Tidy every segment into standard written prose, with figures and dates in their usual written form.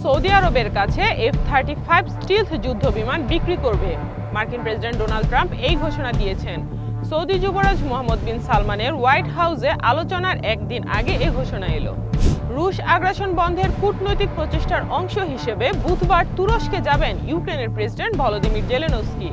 Saudi আরবের কাছে F-35 স্টিলথ যুদ্ধ বিমান বিক্রি করবে। মার্কিন প্রেসিডেন্ট ডোনাল্ড ট্রাম্প এই ঘোষণা দিয়েছেন। সৌদি যুবরাজ মোহাম্মদ বিন সালমানের হোয়াইট হাউসে আলোচনার একদিন আগে এই ঘোষণা এলো। রুশ আগ্রাসন বন্ধের কূটনৈতিক প্রচেষ্টার অংশ হিসেবে বুধবার তুরস্কে যাবেন ইউক্রেনের প্রেসিডেন্ট ভলোদিমির জেলেনস্কি।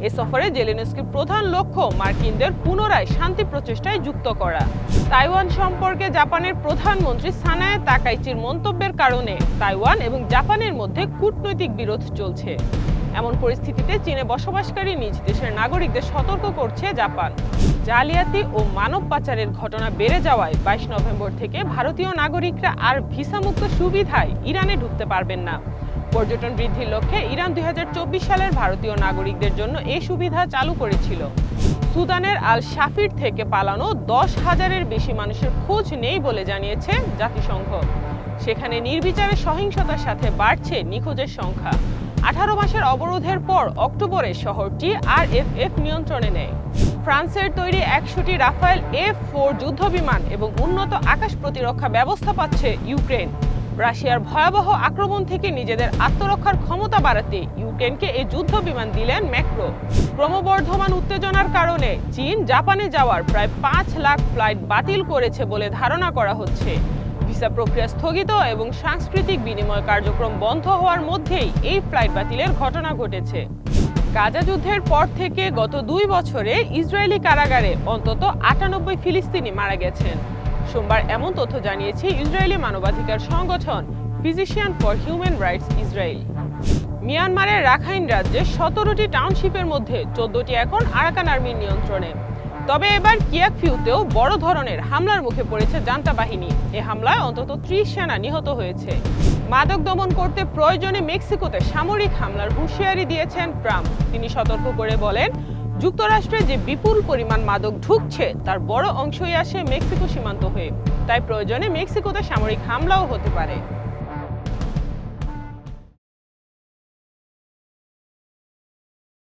এ সফরে জেলেনস্কির প্রধান লক্ষ্য মার্কিনদের পুনরায় শান্তি প্রচেষ্টায় যুক্ত করা। তাইওয়ান সম্পর্কে জাপানের প্রধানমন্ত্রী সানায়ে তাকাইচির মন্তব্যের কারণে তাইওয়ান এবং জাপানের মধ্যে কূটনৈতিক বিরোধ চলছে। এমন পরিস্থিতিতে চীনে বসবাসকারী নিজ দেশের নাগরিকদের সতর্ক করছে জাপান। জালিয়াতি ও মানব পাচারের ঘটনা বেড়ে যাওয়ায় 22 নভেম্বর থেকে ভারতীয় নাগরিকরা আর ভিসামুক্ত সুবিধায় ইরানে ঢুকতে পারবেন না। পর্যটন বৃদ্ধির লক্ষ্যে ইরান 2024 সালের ভারতীয় নাগরিকদের জন্য এই সুবিধা চালু করেছিল। সুদানের আল শাফির থেকে পালানো 10,000-এর বেশি মানুষের খোঁজ নেই বলে জানিয়েছে জাতিসংঘ। সেখানে নির্বিচারে সহিংসতার সাথে বাড়ছে নিখোঁজের সংখ্যা। 18 মাসের অবরোধের পর অক্টোবরে শহরটি RFF নিয়ন্ত্রণে নেয়। ফ্রান্সের তৈরি 100টি রাফায়েল F-4 যুদ্ধবিমান এবং উন্নত আকাশ প্রতিরক্ষা ব্যবস্থা পাচ্ছে ইউক্রেন। রাশিয়ার ভয়াবহ আক্রমণ থেকে নিজেদের আত্মরক্ষার ক্ষমতা বাড়াতে ইউক্রেনকে এই যুদ্ধ বিমান দিলেন ম্যাক্রো। ক্রমবর্ধমান উত্তেজনার কারণে চীন জাপানে যাওয়ার প্রায় 5 লাখ ফ্লাইট বাতিল করেছে বলে ধারণা করা হচ্ছে। ভিসা প্রক্রিয়া স্থগিত এবং সাংস্কৃতিক বিনিময় কার্যক্রম বন্ধ হওয়ার মধ্যেই এই ফ্লাইট বাতিলের ঘটনা ঘটেছে। গাজা যুদ্ধের পর থেকে গত 2 বছরে ইসরায়েলি কারাগারে অন্তত 98 ফিলিস্তিনি মারা গেছেন। সোমবার এমন তথ্য জানিয়েছে ইসরায়েলি মানবাধিকার সংগঠন physician for human rights Israel. মিয়ানমারের রাখাইন রাজ্যে 17টি টাউনশিপের মধ্যে 14টি এখন আরাকান আর্মির নিয়ন্ত্রণে। তবে এবার কিয়াকফিউতেও বড় ধরনের হামলার মুখে পড়েছে জান্তা বাহিনী। এ হামলায় অন্তত 30 সেনা নিহত হয়েছে। মাদক দমন করতে প্রয়োজনে মেক্সিকোতে সামরিক হামলার হুঁশিয়ারি দিয়েছেন ট্রাম্প। তিনি সতর্ক করে বলেন, যুক্তরাষ্ট্রে যে বিপুল পরিমাণ মাদক ঢুকছে তার বড় অংশই আসে মেক্সিকো সীমান্ত হয়ে, তাই প্রয়োজনে মেক্সিকোতে সামরিক হামলাও হতে পারে।